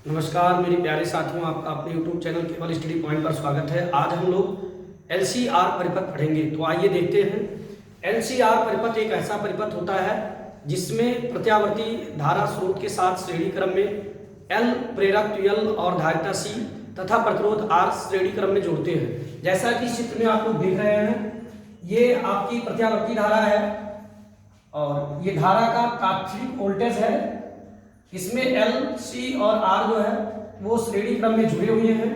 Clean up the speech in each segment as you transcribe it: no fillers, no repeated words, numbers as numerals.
नमस्कार मेरे प्यारे साथियों, आपका अपने YouTube चैनल केवल स्टडी पॉइंट पर स्वागत है। आज हम लोग LCR परिपथ पढ़ेंगे। तो आइए देखते हैं। LCR परिपथ एक ऐसा परिपथ होता है जिसमें प्रत्यावर्ती धारा स्रोत के साथ श्रेणी क्रम में L प्रेरक L और धारिता C तथा प्रतिरोध R श्रेणी क्रम में जोड़ते हैं। जैसा कि चित्र में आप लोग देख रहे हैं, ये आपकी प्रत्यावर्ती धारा है और ये धारा का तात्कालिक वोल्टेज है। इसमें L, C और R जो है वो श्रेणी क्रम में जुड़े हुए हैं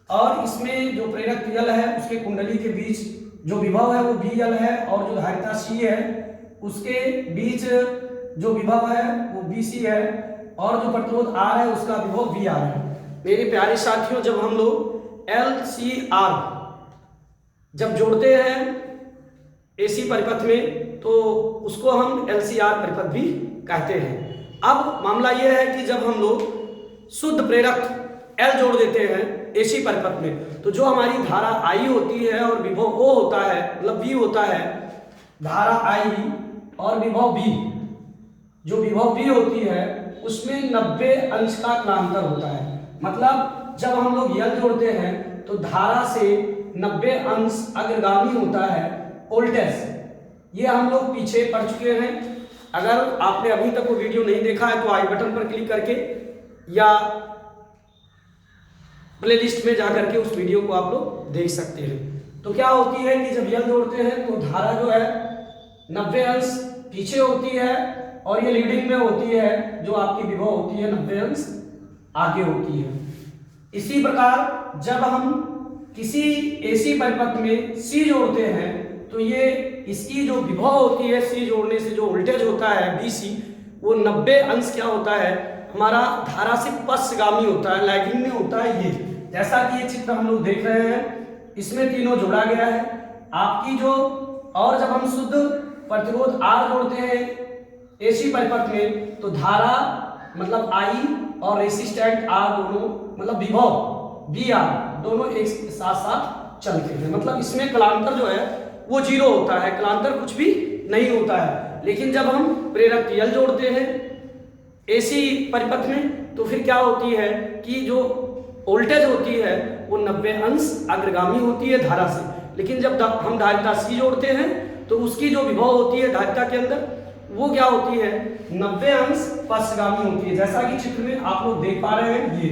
और इसमें जो प्रेरक L है उसके कुंडली के बीच जो विभव है वो VL है और जो धारिता C है उसके बीच जो विभव है वो VC है और जो प्रतिरोध R है उसका विभव VR है। मेरे प्यारे साथियों, जब हम लोग LCR जब जोड़ते हैं AC परिपथ में तो उसको हम LCR परिपथ भी कहते हैं। अब मामला यह है कि जब हम लोग शुद्ध प्रेरक L जोड़ देते हैं AC परिपथ में तो जो हमारी धारा I होती है और विभव O होता है, मतलब V होता है, धारा I और विभव V, जो विभव V होती है उसमें 90 अंश का कलांतर होता है। मतलब जब हम लोग L जोड़ते हैं तो धारा से 90 अंश अग्रगामी होता है वोल्टेज। ये हम लोग पीछे पढ़ चुके हैं। अगर आपने अभी तक वो वीडियो नहीं देखा है तो आई बटन पर क्लिक करके या प्लेलिस्ट में जा करके उस वीडियो को आप लोग देख सकते हैं। तो क्या होती है कि जब L जोड़ते हैं तो धारा जो है 90 अंश पीछे होती है और ये लीडिंग में होती है, जो आपकी विभव होती है 90 अंश आगे होती है। इसी प्रकार जब हम किसी AC परिपथ में C जोड़ते हैं तो ये इसकी जो विभव होती है C जोड़ने से जो वोल्टेज होता है VC वो 90 अंश क्या होता है, हमारा धारा से पश्चगामी होता है, लैगिंग में होता है। ये जैसा कि ये चित्र हम लोग देख रहे हैं, इसमें तीनों जोड़ा गया है आपकी जो। और जब हम शुद्ध प्रतिरोध R जोड़ते हैं AC परिपथ में तो धारा मतलब I और रेसिस्टेंट R दोनों मतलब विभव VR दोनों एक साथ साथ चलते हैं। मतलब इसमें कलांतर जो है वो जीरो होता है, कलांतर कुछ भी नहीं होता है। लेकिन जब हम प्रेरक L जोड़ते हैं AC परिपथ में तो फिर क्या होती है कि जो वोल्टेज होती है वो 90 अंश अग्रगामी होती है धारा से। लेकिन जब हम धारिता C जोड़ते हैं तो उसकी जो विभव होती है धारिता के अंदर वो क्या होती है, 90 अंश पश्चगामी होती है, जैसा कि चित्र में आप लोग देख पा रहे हैं। ये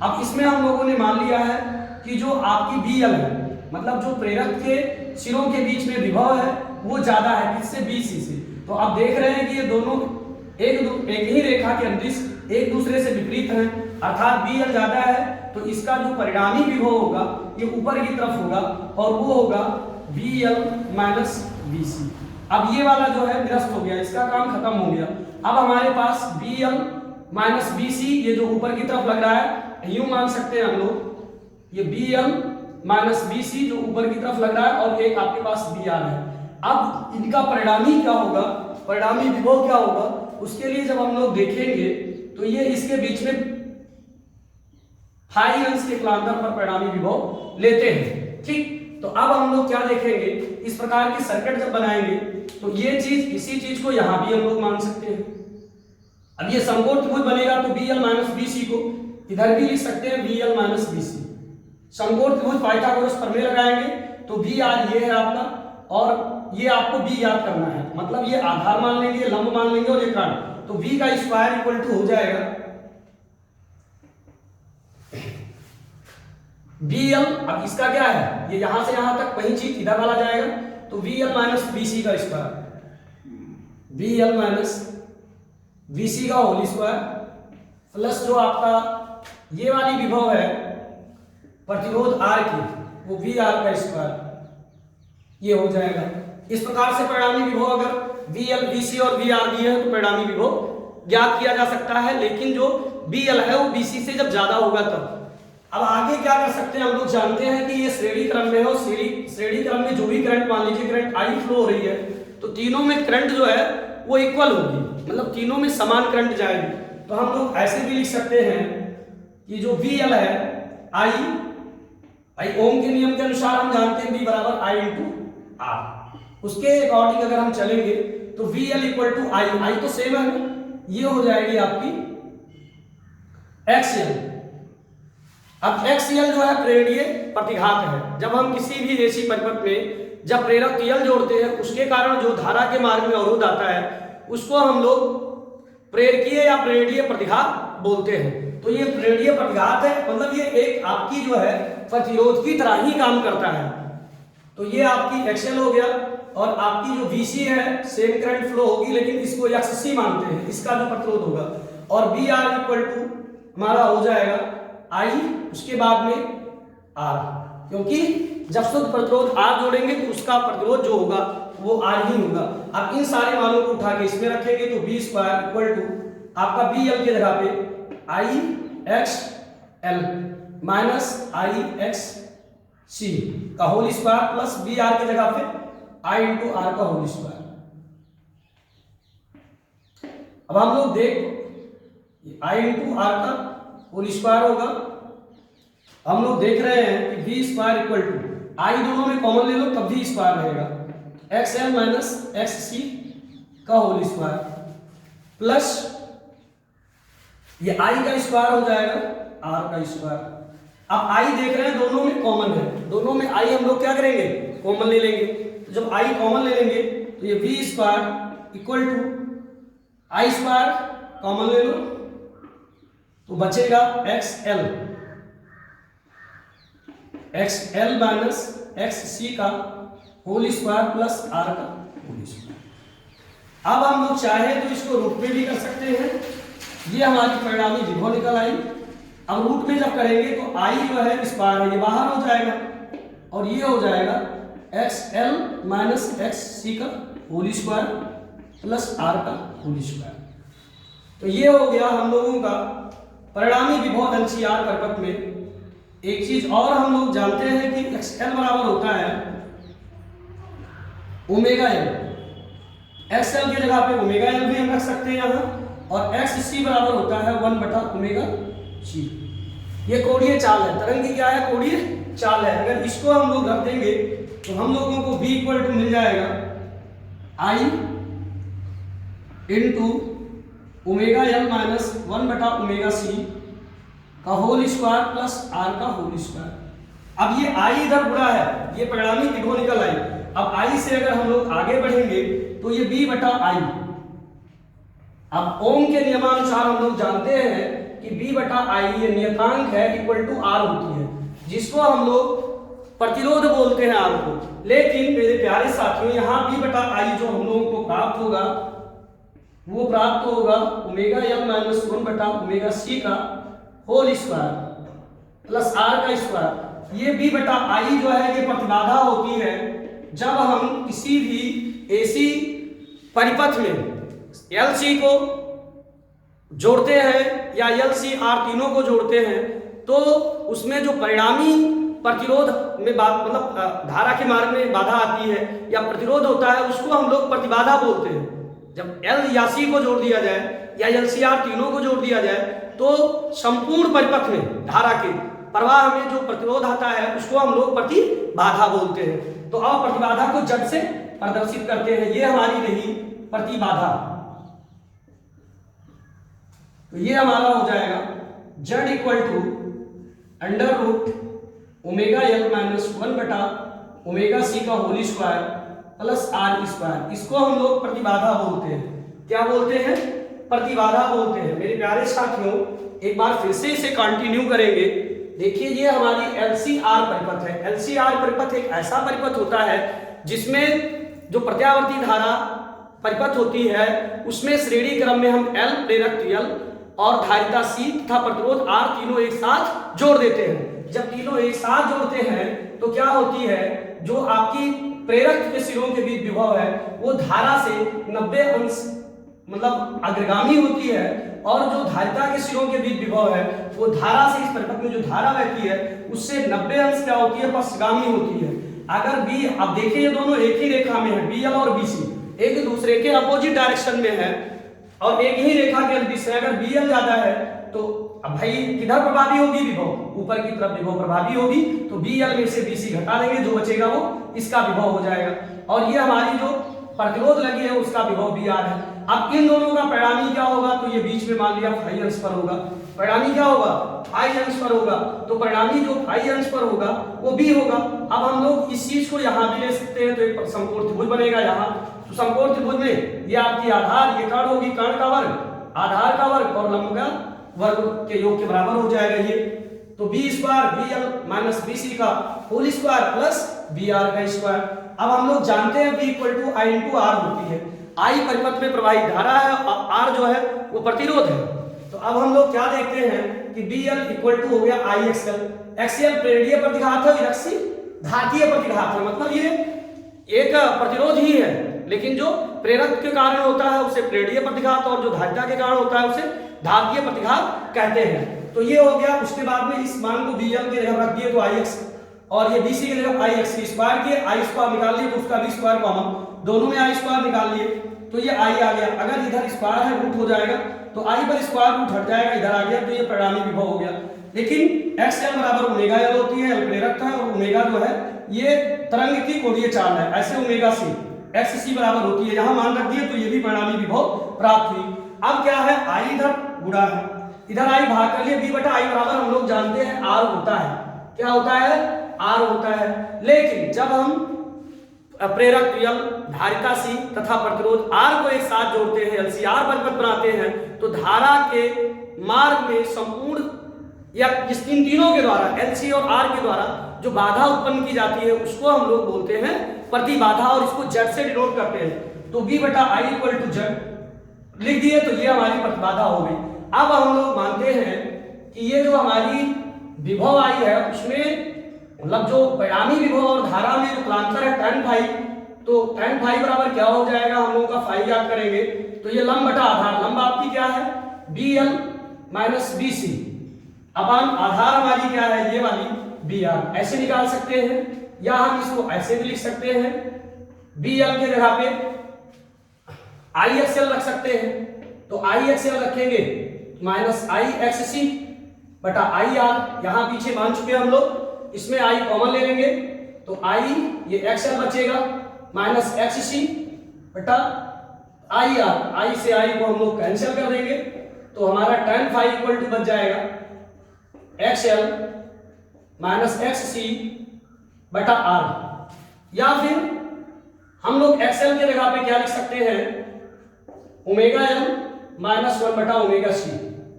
अब इसमें हम लोगों ने मान लिया है कि जो आपकी VL है, मतलब जो प्रेरक के सिरों के बीच में विभव है वो ज्यादा है किससे, BC से। तो आप देख रहे हैं कि ये दोनों एक ही रेखा के अंदिश एक दूसरे से विपरीत हैं, अर्थात VL ज्यादा है तो इसका जो परिणामी विभव होगा ये ऊपर की तरफ होगा और वो होगा VL माइनस BC। अब ये वाला जो है निरस्त हो गया, इसका काम खत्म हो गया। अब हमारे पास VL माइनस BC ये जो ऊपर की तरफ लग रहा है यूं मान सकते हैं हम लोग, ये VL माइनस BC जो ऊपर की तरफ लग रहा है और एक आपके पास VR है। अब इनका परिणामी क्या होगा, परिणामी विभव क्या होगा, उसके लिए जब हम लोग देखेंगे तो ये इसके बीच में हाई अंश के कलांतर पर परिणामी विभव लेते हैं। ठीक, तो अब हम लोग क्या देखेंगे, इस प्रकार की सर्किट जब बनाएंगे तो ये चीज इसी चीज को यहां भी हम लोग मान सकते हैं। अब ये समकोण त्रिभुज बनेगा तो VL माइनस BC को इधर भी लिख सकते हैं VL माइनस BC। समकोण त्रिभुज पाइथागोरस प्रमेय लगाएंगे तो VR ये है आपका और ये आपको B याद करना है। मतलब ये आधार मान लेंगे, लंब मान लेंगे और ये कर्ण, तो V का स्क्वायर इक्वल टू हो जाएगा VL। अब इसका क्या है, ये यहां से यहां तक वही चीज इधर वाला जाएगा तो VL माइनस BC का स्क्वायर, VL माइनस BC का होल स्क्वायर प्लस जो आपका ये वाली विभव है प्रतिरोध R की वो VR का स्क्वायर, ये हो जाएगा। इस प्रकार से परिणामी विभव अगर VL BC और VR दिए हैं तो परिणामी विभव ज्ञात किया जा सकता है। लेकिन जो VL है वो BC से जब ज्यादा होगा तब। अब आगे क्या कर सकते हैं, हम लोग जानते हैं कि ये श्रेणी क्रम में है और श्रेणी क्रम में जो भी करंट, मान लीजिए करंट I फ्लो हो रही है तो तीनों में करंट जो है वो इक्वल होगी, मतलब तीनों में समान करंट जाएगी। तो हम लोग ऐसे भी लिख सकते हैं कि जो VL है I ओम के नियम के अनुसार हम जानते हैं V बराबर I इंटू R, उसके अकॉर्डिंग अगर हम चलेंगे तो VL इक्वल टू I तो सेम है, ये हो जाएगी आपकी एक्सएल। अब एक्सएल जो है प्रेरणीय प्रतिघात है। जब हम किसी भी एसी परिपथ में जब प्रेरक एल जोड़ते हैं, उसके कारण जो धारा के मार्ग में अवरोध आता है उसको हम लोग प्रेरकीय या प्रेरणीय प्रतिघात बोलते हैं। तो ये प्रेरणीय प्रतिघात है, मतलब ये एक आपकी जो है प्रतिरोध की तरह ही काम करता है। तो ये आपकी एक्सएल हो गया, और आपकी जो VC है सेम करंट फ्लो होगी, लेकिन इसको XC मानते हैं, इसका जो प्रतिरोध होगा। और BR इक्वल टू हमारा हो जाएगा I, उसके बाद में R, क्योंकि जब शुद्ध प्रतिरोध R जोड़ेंगे तो उसका प्रतिरोध जो होगा वो R ही होगा। अब इन सारे मानों को उठा के इसमें रखेंगे तो B स्क्वायर इक्वल टू आपका BL की जगह पे IXL माइनस IXC का होल स्क्वायर प्लस BR की जगह पे I इंटू R का होल स्क्वायर। अब हम लोग देख I इंटू R का होल स्क्वायर होगा। हम लोग देख रहे हैं कि V square equal to I दोनों में कॉमन ले लो तब V स्क्वायर रहेगा, XL माइनस XC का होल स्क्वायर प्लस ये I का स्क्वायर हो जाएगा R का स्क्वायर। अब I देख रहे हैं दोनों में कॉमन है, दोनों में I हम लोग क्या करेंगे कॉमन ले लेंगे। तो जब I कॉमन ले लेंगे तो ये V square equal to I square common ले लो तो बचेगा XL माइनस XC का होल स्क्वायर प्लस R का होल स्क्वायर। अब हम लोग चाहे तो इसको रूट में भी कर सकते हैं। ये हमारी परिणामी विभव निकल आई। अब रूट में जब करेंगे तो I जो है स्क्वायर है ये बाहर हो जाएगा, और ये हो जाएगा XL माइनस XC का होल स्क्वायर प्लस R का होल स्क्वायर। तो ये हो गया हम लोगों का परिणामी विभव अंशीयार परिपथ में। एक चीज और हम लोग जानते हैं कि XL बराबर होता है ओमेगा एल। XL की जगह पे ओमेगा एल भी हम रख सकते हैं यहाँ, और XC बराबर होता है 1 बटा ओमेगा C। ये कोणीय चाल है, तरंग की क्या है कोणीय चाल है। अगर इसको हम लोग रख देंगे तो हम लोगों को B इक्वल टू मिल जाएगा I into omega L minus 1 बटा ओमेगा C का होल स्क्वायर प्लस R का होल स्क्वायर। अब ये I इधर बुरा है, ये परिणामी विभव निकल आई। अब I से अगर हम लोग आगे बढ़ेंगे तो ये B बटा I। अब ओम के नियमानुसार हम लोग जानते हैं कि B बटा I ये नियतांक है इक्वल टू R होती है, जिसको हम लोग प्रतिरोध बोलते हैं R को। लेकिन मेरे प्यारे साथियों यहाँ B बटा I जो हम लोगों को प्राप्त होगा वो प्राप्त होगा ओमेगा एल माइनस 1 बटा ओमेगा C का होल स्क्वायर प्लस R का स्क्वायर। ये B बटा I जो है ये प्रतिबाधा होती है जब हम किसी भी AC परिपथ में LC को जोड़ते हैं या LCR तीनों को जोड़ते हैं, तो उसमें जो परिणामी प्रतिरोध में मतलब धारा के मार्ग में बाधा आती है या प्रतिरोध होता है उसको हम लोग प्रतिबाधा बोलते हैं। जब L या C को जोड़ दिया जाए या LCR तीनों को जोड़ दिया जाए तो संपूर्ण परिपथ में धारा के प्रवाह में जो प्रतिरोध आता है उसको हम लोग प्रतिबाधा बोलते हैं। तो अब प्रतिबाधा को Z से प्रदर्शित करते हैं, ये हमारी रही प्रतिबाधा। तो ये हमारा हो जाएगा Z equal to under root omega L minus 1 बटा ओमेगा C का whole square plus R square. इसको हम लोग प्रतिबाधा बोलते हैं। क्या बोलते हैं? प्रतिबाधा बोलते हैं। मेरे प्यारे साथियों एक बार फिर से इसे कंटिन्यू करेंगे। देखिए ये हमारी LCR परिपथ है। LCR परिपथ एक ऐसा परिपथ होता है जिसमें जो प्रत्यावर्ती धारा परिपथ होती है उसमें श्रेणी क्रम में हम L प्रेरक L और धारिता C तथा प्रतिरोध R तीनों एक साथ जोड़ देते हैं। जब तीनों एक साथ जोड़ते हैं तो क्या होती है, जो आपकी प्रेरक के सिरों के बीच विभव है वो धारा से 90 अंश मतलब अग्रगामी होती है, और जो धारिता के सिरों के बीच विभव है वो धारा से इस परिपथ में जो धारा बहती है उससे 90 अंश क्या होती है, पश्चगामी होती है। अगर B, अब देखिए ये दोनों एक ही रेखा में है, BL और BC एक दूसरे के अपोजिट डायरेक्शन में है और एक ही रेखा के बीच से अगर BL ज्यादा है तो अब भाई किधर प्रभावी होगी विभव, ऊपर की तरफ विभव प्रभावी होगी। तो BL में से BC घटा देंगे, जो बचेगा वो इसका विभव हो जाएगा। और ये हमारी जो प्रतिरोध लगी है उसका विभव BR है। अब इन दोनों का परिणामी क्या होगा, तो ये बीच में मान लिया फाई अंश पर होगा। परिणामी क्या होगा, फाई अंश पर होगा, तो परिणामी जो फाई अंश पर होगा वो बी होगा। अब हम लोग इस चीज को यहाँ भी ले सकते हैं, तो एक समकोण त्रिभुज बनेगा यहाँ। तो समकोण त्रिभुज में ये आपकी आधार, ये कर्ण होगी, कर्ण का वर्ग, आधार का वर्ग और लंब का वर्ग के योग के बराबर हो जाएगा ये। तो B square B L minus B C का whole square plus B R का स्क्वायर। अब हम लोग जानते हैं B equal to I into R होती है। आई परिपथ में प्रवाहित धारा है और आर जो है वो प्रतिरोध है। तो अब हम लोग क्या देखते हैं कि बी एल इक्वल टू हो गया आई एक्सएल। एक्सएल प्रेरणीय प्रतिघात है, विरक्षी घातीय प्रतिघात है, मतलब ये एक प्रतिरोध ही है, लेकिन जो प्रेरक के कारण होता है उसे प्रेरणीय प्रतिघात और जो धारिता के कारण होता है उसे धात्रीय प्रतिघात कहते हैं। तो ये हो गया। उसके बाद में इस मान को bl की जगह रख दिए तो ix और ये bc की जगह ix की स्क्वायर किए, आई स्क्वायर निकाल लिए तो उसका भी स्क्वायर कॉमन, दोनों में आई स्क्वायर निकाल लिए तो ये आई आ गया। अगर इधर स्क्वायर है रूट हो जाएगा तो आई पर स्क्वायर रूट हट जाएगा, इधर आ गया तो ये परिणामी विभव हो गया। लेकिन xl बराबर ओमेगा l होती है, l प्रेरक है और ओमेगा जो है ये तरंग की कोणीय चाल है, ऐसे ओमेगा c xc बराबर होती है, यहाँ मान रख दिए तो ये भी परिणामी विभव प्राप्त हुई। अब क्या है, आई इधर गुणा है, इधर आई भाग कर लिए, b बटा आई बराबर हम लोग जानते हैं r होता है। क्या होता है, r होता है। लेकिन जब हम प्रेरक L, धारिता C तथा प्रतिरोध R को एक साथ जोड़ते हैं, LCR परिपथ बनाते हैं, तो धारा के मार्ग में संपूर्ण या इन तीनों के द्वारा LC और R के द्वारा जो बाधा उत्पन्न की जाती है उसको हम लोग बोलते हैं प्रतिबाधा और इसको Z से डिनोट करते हैं। तो B बटा आई इक्वल टू Z लिख दिए तो ये हमारी प्रतिबाधा हो गई। अब हम लोग मानते हैं कि ये जो हमारी विभव आई है उसमें मतलब जो परिणामी विभव और धारा में जो कलांतर है tan फाई, तो tan फाई बराबर क्या हो जाएगा, हम लोगों का फाई याद करेंगे तो ये लंब बटा आधार, लंब आपकी क्या है bl माइनस bc अपन आधार हमारी क्या है ये वाली br, ऐसे निकाल सकते हैं या हम इसको ऐसे भी लिख सकते हैं, bl के जगह पे ixl रख सकते हैं, तो ixl रखेंगे माइनस ixc बटा ir, यहाँ पीछे मान चुके हम लोग, इसमें i कॉमन ले लेंगे तो i ये xl बचेगा माइनस xc बटा ir, i से i को हम लोग कैंसिल कर देंगे तो हमारा tan फाई इक्वल टू बच जाएगा xl माइनस xc बटा r, या फिर हम लोग xl के जगह पे क्या लिख सकते हैं, ओमेगा l माइनस 1 बटा ओमेगा c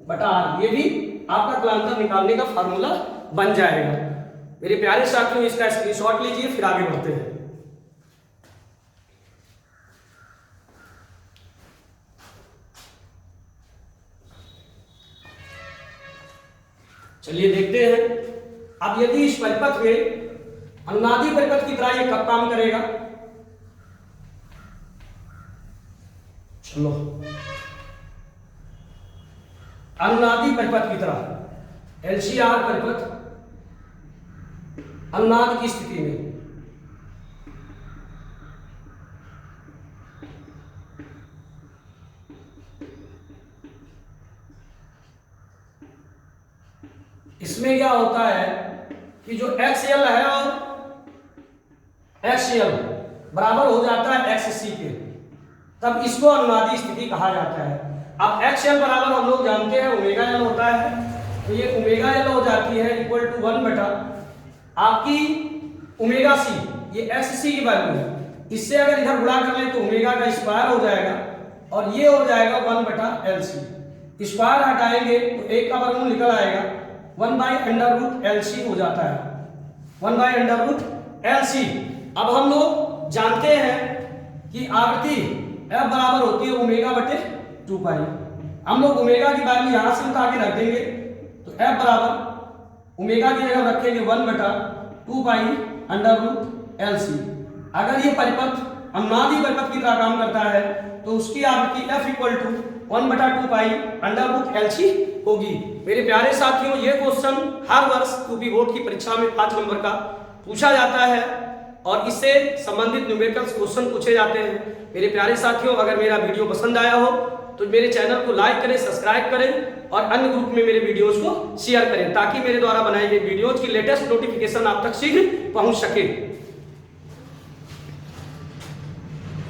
बटा r, ये भी आपका कलांतर निकालने का फार्मूला बन जाएगा। मेरे प्यारे साथियों इसका स्क्रीनशॉट लीजिए, फिर आगे बढ़ते हैं। चलिए देखते हैं अब यदि इस परिपथ में अनुनादी परिपथ की तरह ये कब काम करेगा। चलो अनुनादी परिपथ की तरह LCR परिपथ अनुनाद की स्थिति में इसमें क्या होता है कि जो XL है और XL बराबर हो जाता है XC के, तब इसको अनुनादी स्थिति कहा जाता है। अब XL बराबर हम लोग जानते हैं ओमेगा L होता है, तो ये ओमेगा L हो जाती है इक्वल टू 1 बटा आपकी ओमेगा C, ये XC की वैल्यू है, इससे अगर इधर गुणा कर ले तो ओमेगा का स्क्वायर हो जाएगा और ये हो जाएगा 1 बटा LC, स्क्वायर हटाएंगे तो एक का वर्गमूल निकल आएगा 1 बाई अंडर रूट LC हो जाता है, 1 बाई अंडर रूट LC। अब हम लोग जानते हैं कि आवृत्ति F बराबर होती है ओमेगा बटे 2 पाई, हम लोग ओमेगा की वैल्यू यहां से उठा के रख देंगे तो F बराबर ओमेगा की जगह रखेंगे 1 बटा 2 पाई अंडर रूट LC। अगर ये परिपथ अनुनादी परिपथ की तरह काम करता है तो उसकी आवृत्ति F इक्वल टू 1 बटा 2 पाई अंडर रूट LC होगी। मेरे प्यारे साथियों ये क्वेश्चन हर वर्ष यूपी बोर्ड की परीक्षा में 5 नंबर का पूछा जाता है और इससे संबंधित न्यूमेरिकल क्वेश्चन पूछे जाते हैं। मेरे प्यारे साथियों अगर मेरा वीडियो पसंद आया हो तो मेरे चैनल को लाइक करें, सब्सक्राइब करें और अन्य ग्रुप में मेरे वीडियोस को शेयर करें ताकि मेरे द्वारा बनाई गई वीडियोस की लेटेस्ट नोटिफिकेशन आप तक शीघ्र पहुंच सके।